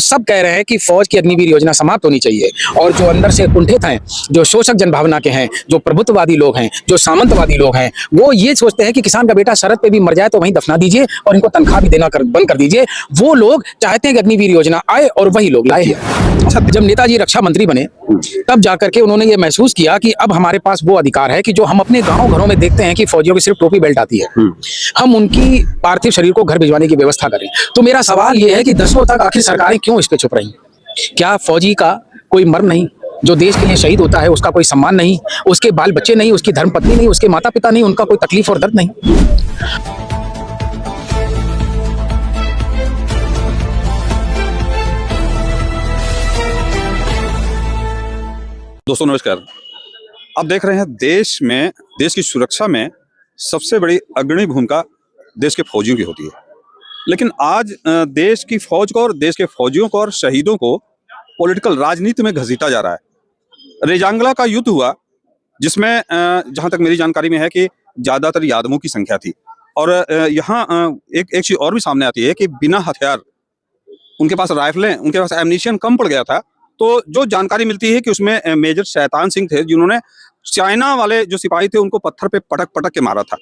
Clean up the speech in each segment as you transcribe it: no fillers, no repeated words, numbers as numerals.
सब कह रहे हैं कि फौज की अग्निवीर योजना समाप्त होनी चाहिए और जो अंदर से कुंठित हैं, जो शोषक जनभावना के हैं, जो प्रभुत्ववादी लोग हैं, जो सामंतवादी लोग हैं, वो ये सोचते हैं कि किसान का बेटा शरद पे भी मर जाए तो वहीं दफना दीजिए और इनको तनख्वाह भी देना बंद कर दीजिए। वो लोग चाहते हैं कि अग्निवीर योजना आए और वही लोग लाए हैं। जब नेताजी रक्षा मंत्री बने तब जाकर के उन्होंने ये महसूस किया कि अब हमारे पास वो अधिकार है कि जो हम अपने गांव घरों में देखते हैं कि फौजियों की सिर्फ टोपी बेल्ट आती है, हम उनकी पार्थिव शरीर को घर भिजवाने की व्यवस्था करें। तो मेरा सवाल ये है कि दशकों तक आखिर सरकारें क्यों इस पे चुप रही? क्या फौजी का कोई मर्म नहीं? जो देश के लिए शहीद होता है उसका कोई सम्मान नहीं, उसके बाल बच्चे नहीं, उसकी धर्मपत्नी नहीं, उसके माता पिता नहीं, उनका कोई तकलीफ और दर्द नहीं? दोस्तों नमस्कार। आप देख रहे हैं देश की सुरक्षा में सबसे बड़ी अग्रणी भूमिका देश के फौजियों की होती है। लेकिन आज देश की फौज को और देश के फौजियों को और शहीदों को पॉलिटिकल राजनीति में घसीटा जा रहा है। रेजांगला का युद्ध हुआ जिसमें जहां तक मेरी जानकारी में है कि ज्यादातर यादवों की संख्या थी और यहाँ एक चीज और भी सामने आती है कि बिना हथियार उनके पास राइफलें, उनके पास एमनिशन कम पड़ गया था। तो जो जानकारी मिलती है कि उसमें मेजर शैतान सिंह थे जिन्होंने चाइना वाले जो सिपाही थे उनको पत्थर पे पटक पटक के मारा था।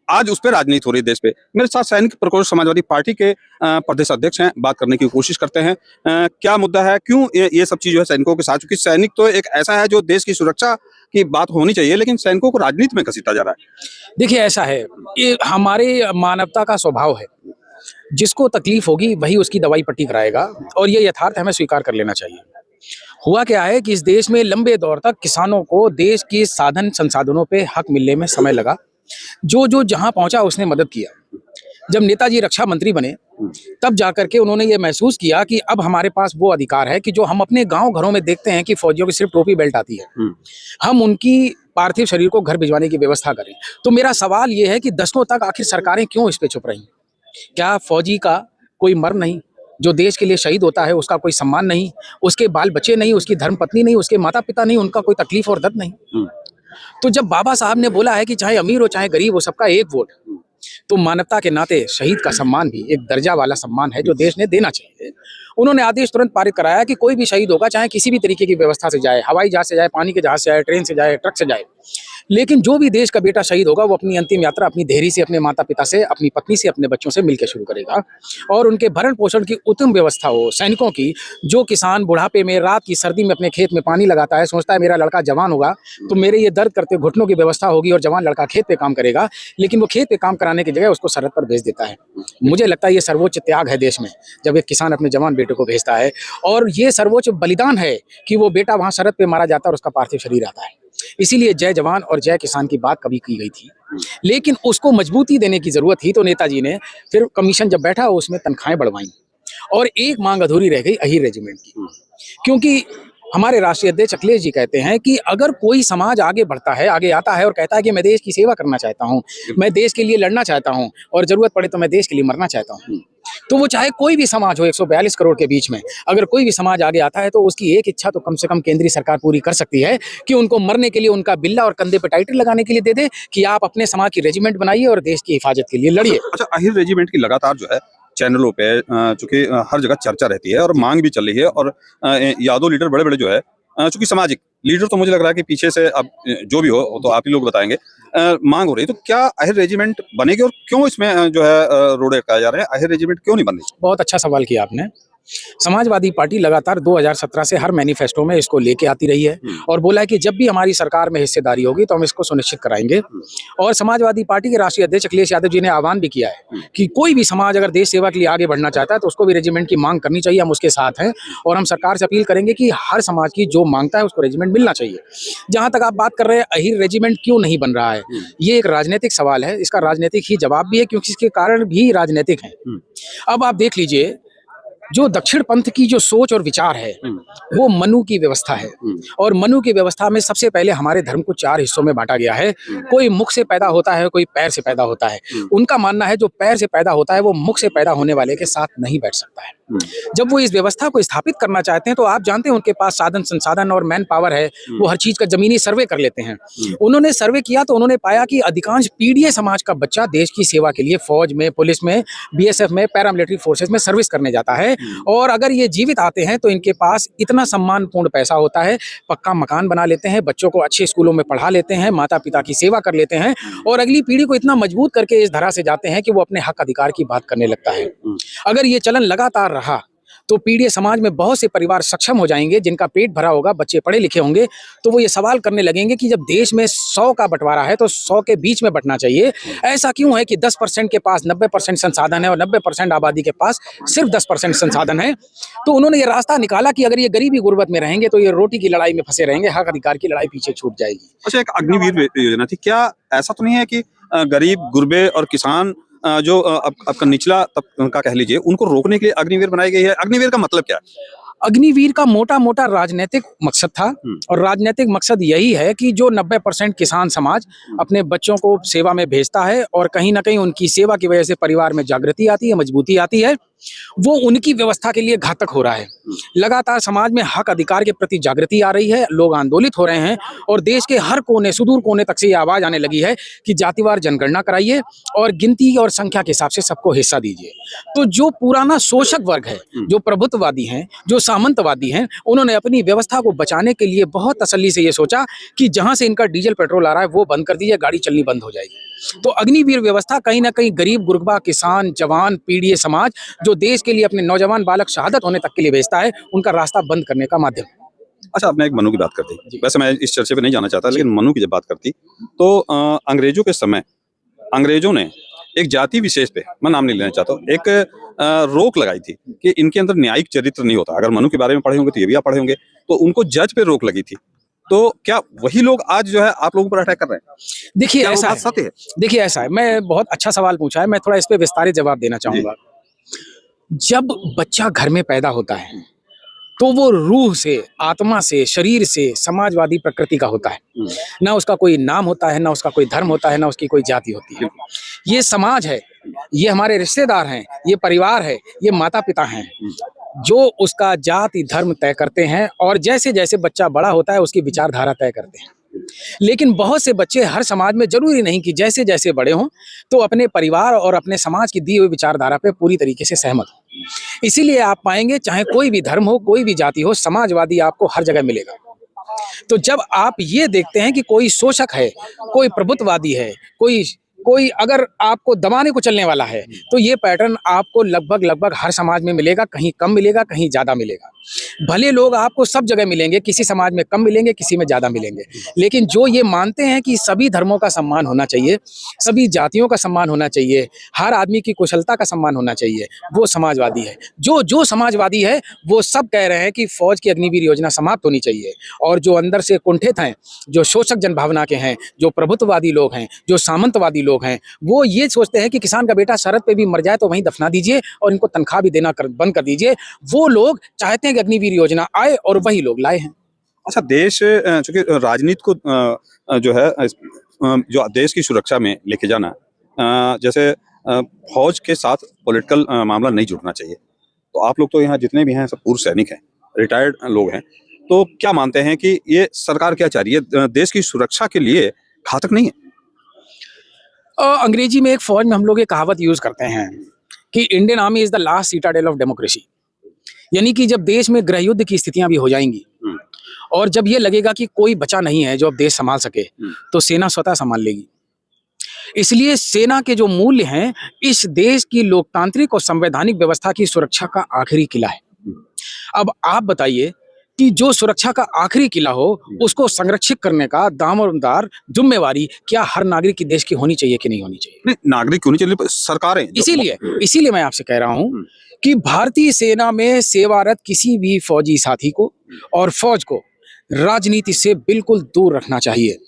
आज उस पर राजनीति हो रही है देश पे। मेरे साथ सैनिक प्रकोष्ठ समाजवादी पार्टी के प्रदेश अध्यक्ष हैं, बात करने की कोशिश करते हैं। क्या मुद्दा है, क्यों ये सब चीज जो है सैनिकों के साथ, क्योंकि सैनिक तो एक ऐसा है जो देश की सुरक्षा की बात होनी चाहिए, लेकिन सैनिकों को राजनीति में घसीटा जा रहा है। देखिए, ऐसा है, ये हमारे मानवता का स्वभाव है। जिसको तकलीफ होगी वही उसकी दवाई पट्टी कराएगा और ये यथार्थ हमें स्वीकार कर लेना चाहिए। हुआ क्या है कि इस देश में लंबे दौर तक किसानों को देश के साधन संसाधनों पे हक मिलने में समय लगा। जो जहां पहुंचा उसने मदद किया। जब नेताजी रक्षा मंत्री बने तब जाकर के उन्होंने ये महसूस किया कि अब हमारे पास वो अधिकार है कि जो हम अपने गांव घरों में देखते हैं कि फौजियों की सिर्फ टोपी बेल्ट आती है, हम उनकी पार्थिव शरीर को घर भिजवाने की व्यवस्था करें। तो मेरा सवाल ये है कि दशकों तक आखिर सरकारें क्यों इस पे चुप रही? क्या फौजी का कोई मर्म नहीं? जो देश के लिए शहीद होता है उसका कोई सम्मान नहीं, उसके बाल बच्चे नहीं, उसकी धर्मपत्नी नहीं, उसके माता पिता नहीं, उनका कोई तकलीफ और दर्द नहीं? तो जब बाबा साहब ने बोला है कि चाहे अमीर हो चाहे गरीब हो सबका एक वोट, तो मानवता के नाते शहीद का सम्मान भी एक दर्जा वाला सम्मान है जो देश ने देना चाहिए। उन्होंने आदेश तुरंत पारित कराया कि कोई भी शहीद होगा चाहे किसी भी तरीके की व्यवस्था से जाए, हवाई जहाज से जाए, पानी के जहाज से जाए, ट्रेन से जाए, ट्रक से जाए, लेकिन जो भी देश का बेटा शहीद होगा वो अपनी अंतिम यात्रा अपनी धैर्य से, अपने माता पिता से, अपनी पत्नी से, अपने बच्चों से मिलकर शुरू करेगा और उनके भरण पोषण की उत्तम व्यवस्था हो। सैनिकों की, जो किसान बुढ़ापे में रात की सर्दी में अपने खेत में पानी लगाता है, सोचता है मेरा लड़का जवान होगा तो मेरे ये दर्द करते घुटनों की व्यवस्था होगी और जवान लड़का खेत पे काम करेगा, लेकिन वो खेत पे काम कराने की जगह उसको सरहद पर भेज देता है। मुझे लगता है ये सर्वोच्च त्याग है देश में, जब एक किसान अपने जवान बेटे को भेजता है, और ये सर्वोच्च बलिदान है कि वो बेटा वहां सरहद पे मारा जाता है और उसका पार्थिव शरीर आता है। इसीलिए जय जवान और जय किसान की बात कभी की गई थी, लेकिन उसको मजबूती देने की जरूरत थी। तो नेताजी ने फिर कमीशन जब बैठा उसमें तनख्वाहें बढ़वाई और एक मांग अधूरी रह गई अहीर रेजिमेंट की, क्योंकि हमारे राष्ट्रीय अध्यक्ष अखिलेश जी कहते हैं कि अगर कोई समाज आगे बढ़ता है, आगे आता है और कहता है कि मैं देश की सेवा करना चाहता हूं, मैं देश के लिए लड़ना चाहता हूं और जरूरत पड़े तो मैं देश के लिए मरना चाहता हूं, तो वो चाहे कोई भी समाज हो, 142 करोड़ के बीच में अगर कोई भी समाज आगे आता है तो उसकी एक इच्छा तो कम से कम केंद्रीय सरकार पूरी कर सकती है कि उनको मरने के लिए उनका बिल्ला और कंधे पे टाइटल लगाने के लिए दे दे कि आप अपने समाज की रेजिमेंट बनाइए और देश की हिफाजत के लिए लड़िए। अच्छा, अहिर रेजिमेंट की लगातार जो है चैनलों पे चूंकि हर जगह चर्चा रहती है और मांग भी चल रही है और यादव लीडर बड़े बड़े जो है, चूंकि सामाजिक लीडर तो मुझे लग रहा है कि पीछे से अब जो भी हो तो आप ही लोग बताएंगे, मांग हो रही है। तो क्या अहिर रेजिमेंट बनेगी और क्यों इसमें जो है रोड अटकाए जा रहे हैं? अहिर रेजिमेंट क्यों नहीं बन रही? बहुत अच्छा सवाल किया आपने। समाजवादी पार्टी लगातार 2017 से हर मैनिफेस्टो में इसको लेके आती रही है और बोला है कि जब भी हमारी सरकार में हिस्सेदारी होगी तो हम इसको सुनिश्चित कराएंगे। और समाजवादी पार्टी के राष्ट्रीय अध्यक्ष अखिलेश यादव जी ने आह्वान भी किया है कि कोई भी समाज अगर देश सेवा के लिए आगे बढ़ना चाहता है तो उसको भी रेजिमेंट की मांग करनी चाहिए। हम उसके साथ हैं और हम सरकार से अपील करेंगे कि हर समाज की जो मांगता है उसको रेजिमेंट मिलना चाहिए। जहां तक आप बात कर रहे हैं अहीर रेजिमेंट क्यों नहीं बन रहा है, ये एक राजनीतिक सवाल है। इसका राजनीतिक ही जवाब भी है क्योंकि इसके कारण भी राजनीतिक है। अब आप देख लीजिए, जो दक्षिण पंथ की जो सोच और विचार है वो मनु की व्यवस्था है और मनु की व्यवस्था में सबसे पहले हमारे धर्म को 4 हिस्सों में बांटा गया है। कोई मुख से पैदा होता है, कोई पैर से पैदा होता है। उनका मानना है जो पैर से पैदा होता है वो मुख से पैदा होने वाले के साथ नहीं बैठ सकता है। जब वो इस व्यवस्था को स्थापित करना चाहते हैं तो आप जानते हैं उनके पास साधन संसाधन और मैन पावर है, वो हर चीज का जमीनी सर्वे कर लेते हैं। उन्होंने सर्वे किया तो उन्होंने पाया कि अधिकांश पीड़ित समाज का बच्चा देश की सेवा के लिए फौज में, पुलिस में, बीएसएफ में, पैरामिलिट्री फोर्सेस में सर्विस करने जाता है। और अगर ये जीवित आते हैं तो इनके पास इतना सम्मानपूर्ण पैसा होता है, पक्का मकान बना लेते हैं, बच्चों को अच्छे स्कूलों में पढ़ा लेते हैं, माता पिता की सेवा कर लेते हैं और अगली पीढ़ी को इतना मजबूत करके इस धरा से जाते हैं कि वो अपने हक अधिकार की बात करने लगता है। अगर ये चलन लगातार रहा तो पीड़ित समाज में बहुत से परिवार सक्षम हो जाएंगे, जिनका पेट भरा होगा, बच्चे पढ़े लिखे होंगे, तो वो ये सवाल करने लगेंगे कि जब देश में 100 का बंटवारा है तो 100 के बीच में बंटना चाहिए। ऐसा क्यों है कि 10% के पास 90% संसाधन है और 90% आबादी के पास सिर्फ 10% संसाधन है। तो उन्होंने ये रास्ता निकाला कि अगर ये गरीबी गुर्बत में रहेंगे तो ये रोटी की लड़ाई में फंसे रहेंगे, हक अधिकार की लड़ाई पीछे छूट जाएगी। अच्छा, एक अग्निवीर योजना थी, क्या ऐसा तो नहीं है कि गरीब गुरबे और किसान जो आपका निचला तबका का कह लीजिए, उनको रोकने के लिए अग्निवीर बनाई गई है? अग्निवीर का मतलब क्या है? अग्निवीर का मोटा मोटा राजनीतिक मकसद था और राजनीतिक मकसद यही है कि जो 90% किसान समाज अपने बच्चों को सेवा में भेजता है और कहीं ना कहीं उनकी सेवा की वजह से परिवार में जागृति आती है, मजबूती आती है, वो उनकी व्यवस्था के लिए घातक हो रहा है। लगातार समाज में हक अधिकार के प्रति जागृति आ रही है, लोग आंदोलित हो रहे हैं और देश के हर कोने, सुदूर कोने तक से ये आवाज आने लगी है कि जातिवार जनगणना कराइए और गिनती और संख्या के हिसाब से सबको हिस्सा दीजिए। तो जो पुराना शोषक वर्ग है, जो प्रभुत्ववादी हैं, जो सामंतवादी हैं, उन्होंने अपनी व्यवस्था को बचाने के लिए बहुत तसल्ली से ये सोचा कि जहां से इनका डीजल पेट्रोल आ रहा है वो बंद कर दीजिए, गाड़ी चलनी बंद हो जाएगी। तो अग्निवीर व्यवस्था कहीं ना कहीं गरीब गुरबा, किसान, जवान, पीड़ित समाज जो देश के लिए अपने नौजवान बालक शहादत होने तक के लिए भेजता है, उनका रास्ता बंद करने का माध्यम। अच्छा, आपने एक मनु की बात कर दी। वैसे मैं इस चर्चे पे नहीं जाना चाहता, लेकिन मनु की जब बात करती तो अंग्रेजों के समय अंग्रेजों ने एक जाति विशेष पे, मैं नाम नहीं लेना चाहता हूँ, एक रोक लगाई थी कि इनके अंदर न्यायिक चरित्र नहीं होता। अगर मनु के बारे में पढ़े होंगे तो ये भी आप पढ़े होंगे, तो उनको जज पे रोक लगी थी। तो क्या वही लोग आज जो है आप लोगों पर अटैक कर रहे हैं? देखिए क्या वो ऐसा बात है, सत्य है? देखिए ऐसा है, मैं बहुत अच्छा सवाल पूछा है, मैं थोड़ा इस पे विस्तारित जवाब देना चाहूंगा। जब बच्चा घर में पैदा होता है तो वो रूह से, आत्मा से, शरीर से समाजवादी प्रकृति का होता है। ना उसका कोई नाम होता है, ना उसका कोई धर्म होता है, ना उसकी कोई जाति होती है। ये समाज है, ये हमारे रिश्तेदार हैं, ये परिवार है, ये माता पिता हैं जो उसका जाति धर्म तय करते हैं और जैसे जैसे बच्चा बड़ा होता है उसकी विचारधारा तय करते हैं। लेकिन बहुत से बच्चे हर समाज में, जरूरी नहीं कि जैसे जैसे बड़े हों, तो अपने परिवार और अपने समाज की दी हुई विचारधारा पे पूरी तरीके से सहमत हो। इसीलिए आप पाएंगे चाहे कोई भी धर्म हो, कोई भी जाति हो, समाजवादी आपको हर जगह मिलेगा। तो जब आप ये देखते हैं कि कोई शोषक है, कोई प्रभुत्ववादी है, कोई कोई अगर आपको दबाने को चलने वाला है, तो ये पैटर्न आपको लगभग हर समाज में मिलेगा, कहीं कम मिलेगा, कहीं ज्यादा मिलेगा। भले लोग आपको सब जगह मिलेंगे, किसी समाज में कम मिलेंगे, किसी में ज्यादा मिलेंगे, लेकिन जो ये मानते हैं कि सभी धर्मों का सम्मान होना चाहिए, सभी जातियों का सम्मान होना चाहिए, हर आदमी की कुशलता का सम्मान होना चाहिए, वो समाजवादी है। जो समाजवादी है वो सब कह रहे हैं कि फौज की अग्निवीर योजना समाप्त होनी चाहिए। और जो अंदर से कुंठित हैं, जो शोषक जनभावना के हैं, जो प्रभुत्ववादी लोग हैं, जो सामंतवादी लोग हैं, वो ये सोचते हैं कि किसान का बेटा सरहद पे भी मर जाए तो वहीं दफना दीजिए और इनको तनख्वाह भी देना बंद कर दीजिए। वो लोग चाहते हैं कि अग्निवीर योजना आए और वही लोग लाए हैं। अच्छा, देश चूंकि राजनीति को जो है जो देश की सुरक्षा में लेके जाना, जैसे फौज के साथ पॉलिटिकल मामला नहीं जुड़ना चाहिए। तो आप लोग तो यहाँ जितने भी हैं सब पूर्व सैनिक हैं, रिटायर्ड लोग हैं, तो क्या मानते हैं कि ये सरकार क्या चाह रही है, देश की सुरक्षा के लिए घातक नहीं है? अंग्रेजी में एक फौज में हम लोग ये कहावत यूज करते हैं कि Indian army is the last citadel of democracy. यानी कि जब देश में गृह युद्ध की स्थितियां भी हो जाएंगी और जब ये लगेगा कि कोई बचा नहीं है जो अब देश संभाल सके, तो सेना स्वतः संभाल लेगी। इसलिए सेना के जो मूल्य हैं, इस देश की लोकतांत्रिक और संवैधानिक व्यवस्था की सुरक्षा का आखिरी किला है। अब आप बताइए कि जो सुरक्षा का आखिरी किला हो, उसको संरक्षित करने का दामोदार जिम्मेवारी क्या हर नागरिक की देश की होनी चाहिए कि नहीं होनी चाहिए? नहीं, नागरिक क्यों नहीं चाहिए, सरकारें। इसीलिए मैं आपसे कह रहा हूं कि भारतीय सेना में सेवारत किसी भी फौजी साथी को और फौज को राजनीति से बिल्कुल दूर रखना चाहिए।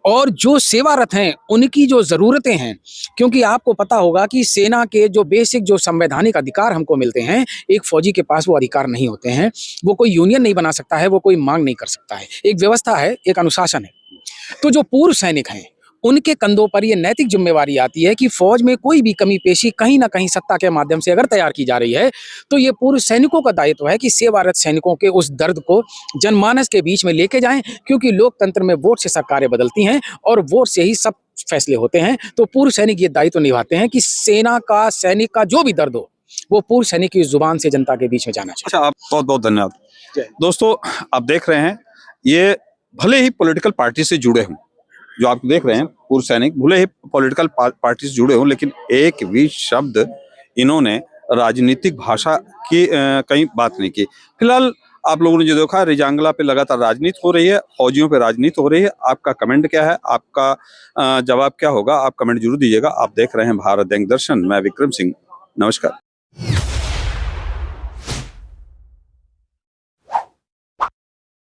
और जो सेवारत हैं उनकी जो जरूरतें हैं, क्योंकि आपको पता होगा कि सेना के जो बेसिक जो संवैधानिक अधिकार हमको मिलते हैं, एक फौजी के पास वो अधिकार नहीं होते हैं। वो कोई यूनियन नहीं बना सकता है, वो कोई मांग नहीं कर सकता है। एक व्यवस्था है, एक अनुशासन है। तो जो पूर्व सैनिक हैं उनके कंधों पर ये नैतिक जिम्मेवारी आती है कि फौज में कोई भी कमी पेशी कहीं ना कहीं सत्ता के माध्यम से अगर तैयार की जा रही है तो ये पूर्व सैनिकों का दायित्व है कि सेवारत सैनिकों के उस दर्द को जनमानस के बीच में लेके जाएं, क्योंकि लोकतंत्र में वोट से सरकारें बदलती हैं और वोट से ही सब फैसले होते हैं। तो पूर्व सैनिक ये दायित्व निभाते हैं कि सेना का, सैनिक का जो भी दर्द हो वो पूर्व सैनिक की जुबान से जनता के बीच में जाना चाहिए। अच्छा, आप बहुत बहुत धन्यवाद। जय। दोस्तों, आप देख रहे हैं, ये भले ही पॉलिटिकल पार्टी से जुड़े हों, जो आप देख रहे हैं पूर्व सैनिक भले ही पॉलिटिकल पार्टी से जुड़े हों, लेकिन एक भी शब्द इन्होंने राजनीतिक भाषा की कहीं बात नहीं की। फिलहाल आप लोगों ने जो देखा, रिजांगला पे लगातार राजनीति हो रही है, फौजियों पे राजनीति हो रही है। आपका कमेंट क्या है, आपका जवाब क्या होगा, आप कमेंट जरूर दीजिएगा। आप देख रहे हैं भारत दैनिक दर्शन, मैं विक्रम सिंह, नमस्कार।